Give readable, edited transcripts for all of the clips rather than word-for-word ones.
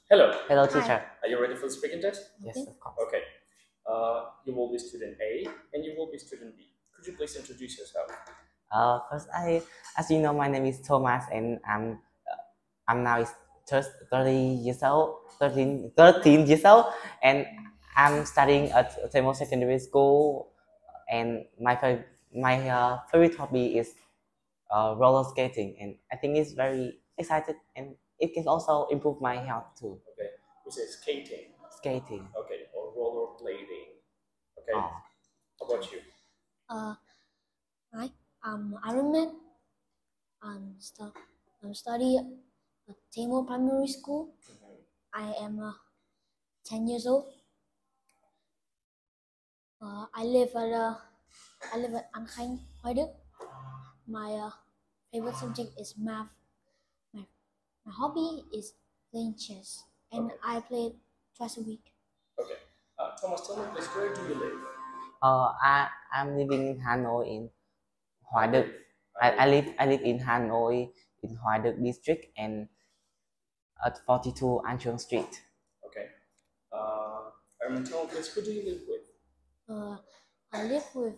Hello. Hello, teacher. Are you ready for the speaking test? Yes, of course. Okay. You will be student A and you will be student B. Could you please introduce yourself? First, as you know, my name is Thomas, and I'm now is 30 years old, 13 years old, and I'm studying at Temo Secondary School. And my favorite hobby is roller skating, and I think it's very excited, and it can also improve my health too. Okay. We say skating. Skating. Okay. Or rollerblading. Okay. Oh, How about you? Uh, Hi, I'm Iron Man. I'm study at Tamil Primary School. I am 10 years old. I live at An Khánh, Hoài Đức. My favorite subject is math. My, my hobby is playing chess, and Okay. I play it twice a week. Okay. Thomas, tell me please, where do you live? I'm living in Hanoi in Hoài Đức. I live in Hanoi in Hoài Đức district and at 42 An Trường Street. Okay. Armin, tell me please, who do you live with? I live with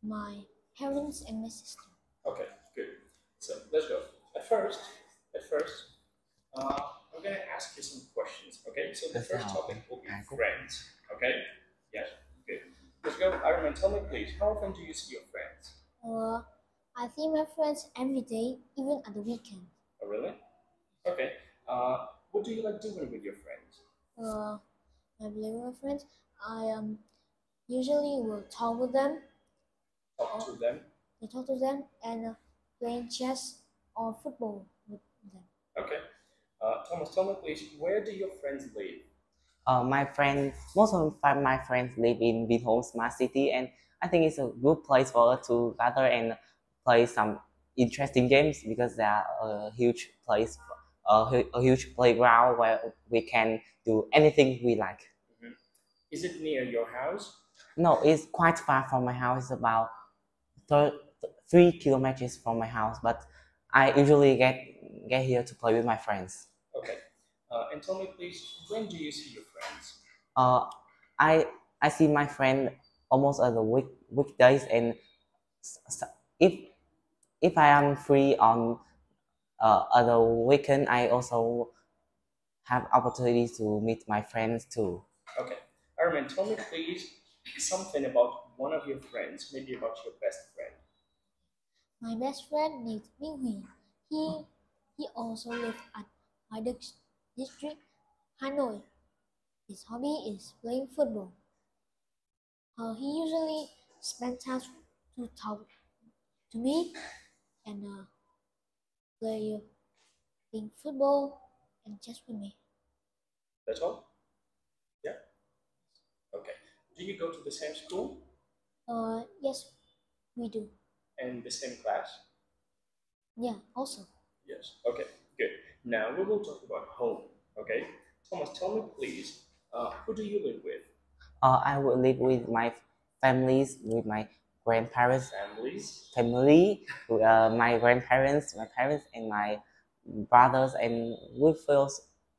my parents and my sister. Okay, good. So let's go. At first, I'm gonna ask you some questions. Okay. So the first topic will be friends. Okay. Yes. Good. Let's go. Ironman, tell me please, how often do you see your friends? I see my friends every day, even at the weekend. Oh, really? Okay. What do you like doing with your friends? I play with my friends. I usually will talk with them. Talk to them. I talk to them and playing chess or football with them. Okay. Thomas, tell me please, where do your friends live? My friends live in Vinhome Smart City, and I think it's a good place for us to gather and play some interesting games because they are a huge place, a huge playground where we can do anything we like. Is it near your house? No, it's quite far from my house. It's about 3 kilometers from my house, but I usually get here to play with my friends. Okay. And tell me please, when do you see your friends? Uh, I I see my friend almost at the weekdays, and if if I am free on other weekend, I also have opportunities to meet my friends too. Okay. Armin, tell me please something about one of your friends, maybe about your best friend. My best friend named Minh Huy. He also lives at Hoài Đức district, Hanoi. His hobby is playing football. He usually spends time to talk to me and playing football and chess with me. That's all? Yeah? Okay. Do you go to the same school Yes, we do. and the same class? Yeah, also. Yes. Okay, good. Now we will talk about home. Okay. Thomas, tell me please, who do you live with? I would live with my families, with my grandparents, Families? family, my grandparents, my parents, and my brothers, and we feel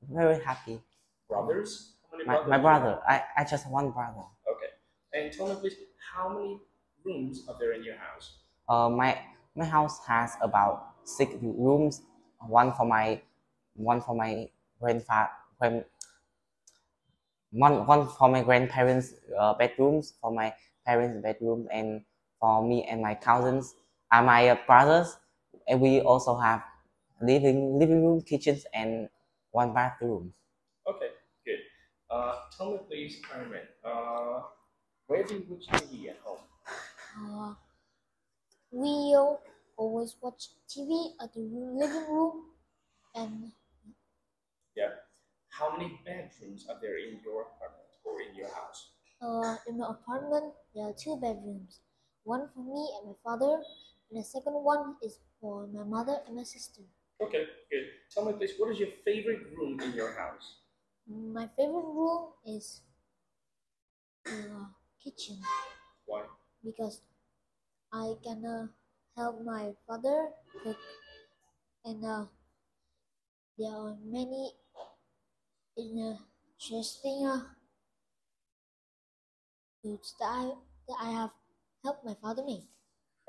very happy. Brothers? How many My brothers? brother, I just have one brother. Okay. And tell me please, how many rooms are there in your house? My house has about 6 rooms, one for my one for my grandfather, one for my grandparents' bedrooms, for my parents' bedroom, and for me and my cousins and my brothers. And we also have living room, kitchens, and one bathroom. Okay, good. Tell me please, Carmen, where do you watch TV at home? Uh, we always watch TV at the living room and Yeah. How many bedrooms are there in your apartment or in your house? in my apartment there are two bedrooms. One for me and my father, and the second one is for my mother and my sister. Okay, good. Tell me please, what is your favorite room in your house? My favorite room is the kitchen Why? because I can help my father cook, and there are many interesting foods that I have helped my father make.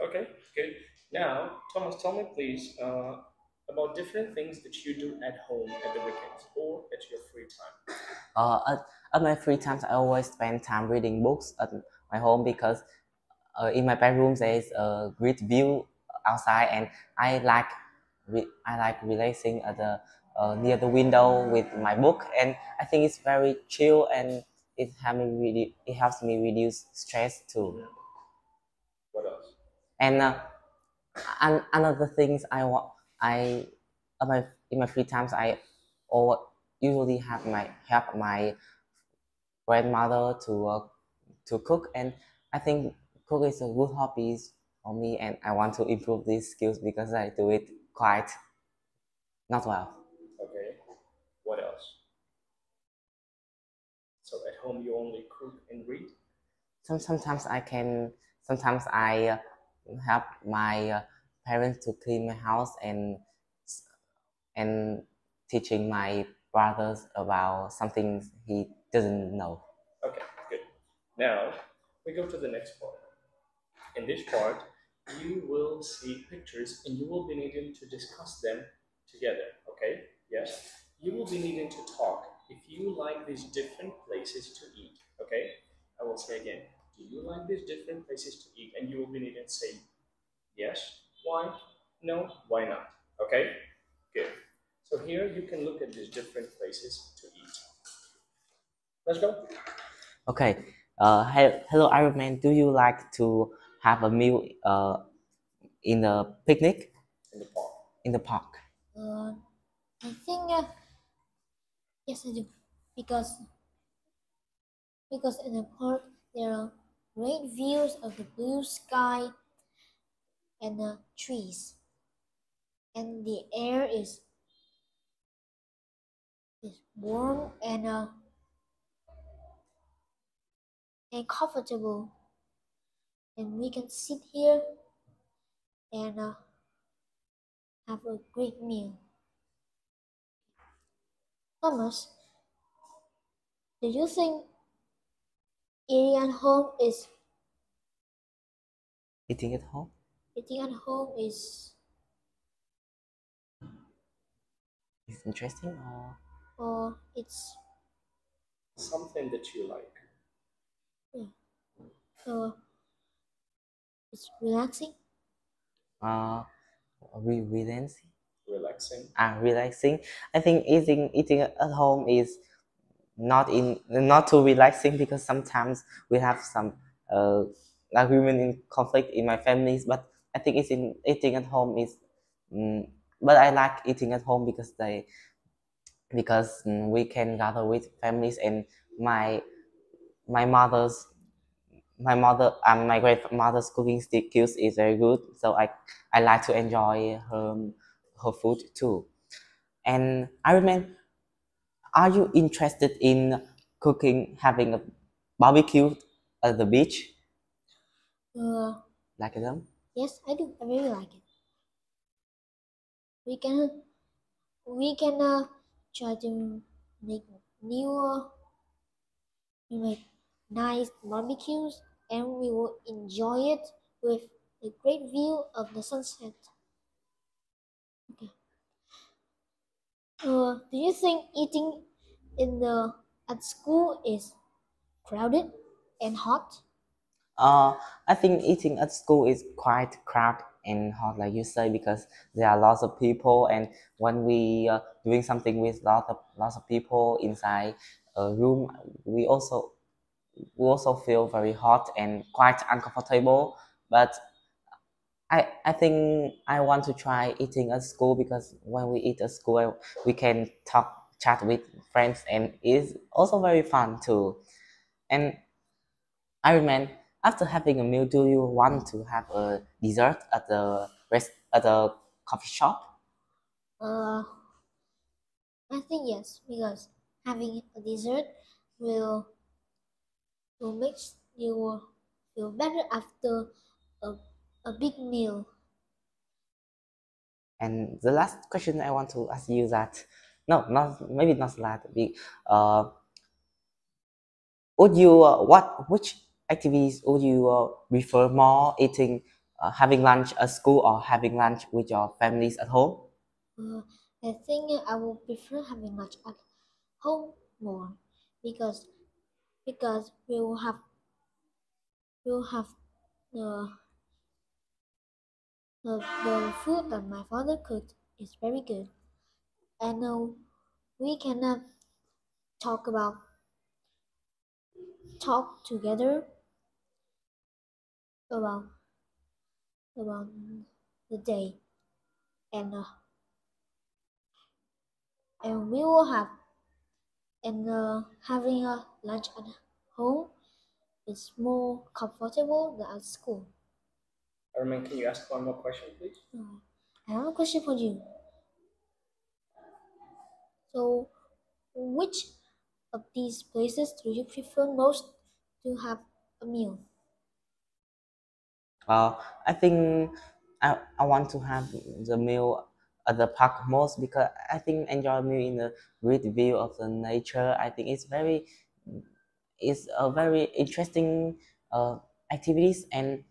Okay, good. Now, Thomas, tell me please about different things that you do at home at the weekends or at your free time. At my free times, I always spend time reading books at my home because in my bedroom there is a great view outside, and I like relaxing at the near the window with my book, and I think it's very chill, and it helps me reduce stress too. What else? And another things I want I at my in my free times I or usually have my help my grandmother to cook, and I think cook is a good hobby for me, and I want to improve these skills because I do it quite not well. Okay, what else? So at home you only cook and read? Sometimes I help my parents to clean my house, and teaching my brothers about something he doesn't know. Okay, good. Now we go to the next part. In this part, you will see pictures and you will be needing to discuss them together. Okay? Yes? You will be needing to talk if you like these different places to eat. Okay? I will say again. Do you like these different places to eat? And you will be needing to say yes. Why? No. Why not? Okay? Good. So here you can look at these different places to eat. Let's go. Okay. Hello, Iron Man. Do you like to have a meal in a picnic In the park. in the park? Uh, I think yes, I do, because in the park there are great views of the blue sky and the trees, and the air is warm and comfortable, and we can sit here and have a great meal. Thomas, do you think eating at home is Eating at home? eating at home Is interesting or it's Something that you like. uh, it's relaxing? uh relaxing? Relaxing. Relaxing. I think eating at home is not too relaxing because sometimes we have some uh, agreement in conflict in my families. But I think eating at home is. Mm, but I like eating at home because we can gather with families, and my my mother's my grandmother's cooking skills is very good, so I like to enjoy her food too. And I remember, are you interested in cooking, having a barbecue at the beach Uh, like them? yes, I do. I really like it. We can try to make new we make nice barbecues, and we will enjoy it with a great view of the sunset. Okay. Do you think eating in the at school is crowded and hot? I think eating at school is quite crowded and hot, like you say, because there are lots of people, and when we doing something with lots of people inside a room, we also we also feel very hot and quite uncomfortable. But I think I want to try eating at school because when we eat at school, we can chat with friends, and it's also very fun too. And I remember, after having a meal, do you want to have a dessert at the coffee shop? Uh, I think yes, because having a dessert will make you feel better after a, a big meal. And the last question I want to ask you that No, not maybe not salad. Would you which activities would you prefer more, eating, having lunch at school or having lunch with your families at home? I think I would prefer having lunch at home more because we'll have the food that my father cooked is very good, and we can talk about talk together about about the day, and and we will have and having a lunch at home is more comfortable than at school. Armin, can you ask one more question, please? I have a question for you. So, which of these places do you prefer most to have a meal? I think I want to have the meal at the park most because I think enjoy a meal in the great view of the nature. I think it's a very interesting activities, and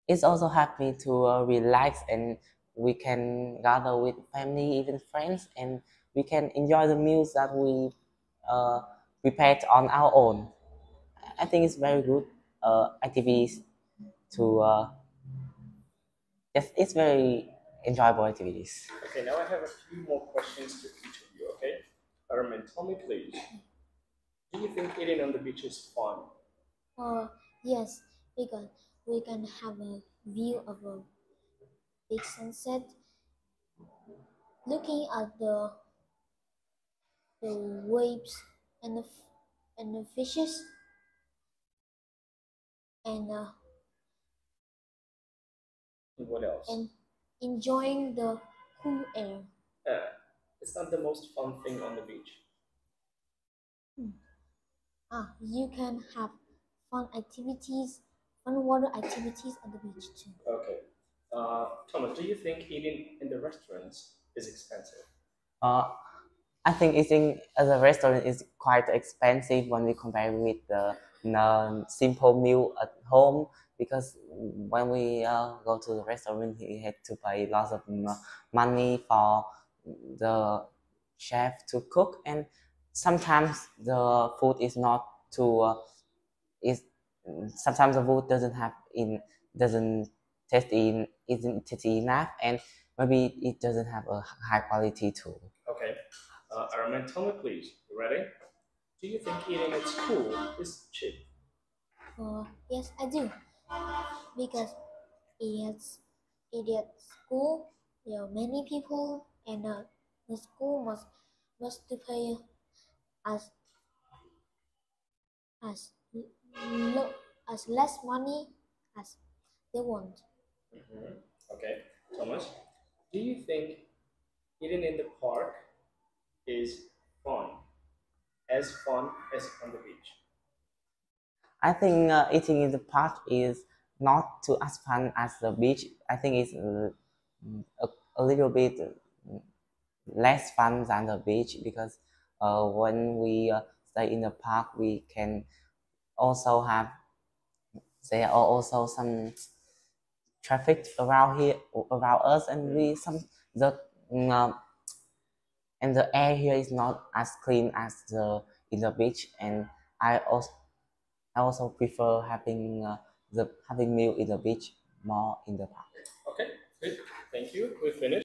it's also happy to relax, and we can gather with family, even friends, and we can enjoy the meals that we uh, prepared on our own. I think it's very good activities to it's very enjoyable activities. Okay, now I have a few more questions to each of you, okay? Armin, tell me please, do you think eating on the beach is fun? Yes, because we can have a view of a big sunset, looking at the waves and the fishes, and What else? and enjoying the cool air. It's not the most fun thing on the beach. You can have fun activities, fun water activities at the beach too. Okay. Thomas, do you think eating in the restaurants is expensive? I think eating at a restaurant is quite expensive when we compare with the simple meal at home, because when we go to the restaurant we had to pay lots of money for the chef to cook, and sometimes the food is not too is sometimes the food doesn't isn't tasty enough, and maybe it doesn't have a high quality too. Okay. Armin, tell me please, you ready? Do you think eating at school is cheap? Yes, I do, because at school there are many people, and the school must to pay as as low as less money as they want. Okay. Thomas, do you think eating in the park is fun, as fun as on the beach? I think eating in the park is not too as fun as the beach. I think it's a little bit less fun than the beach, because when we stay in the park, we can also have there are also some traffic around here around us, and we some the uh, and the air here is not as clean as the in the beach, and I also I also prefer having the having meal in the beach more in the park. Okay, good. Thank you. We finished.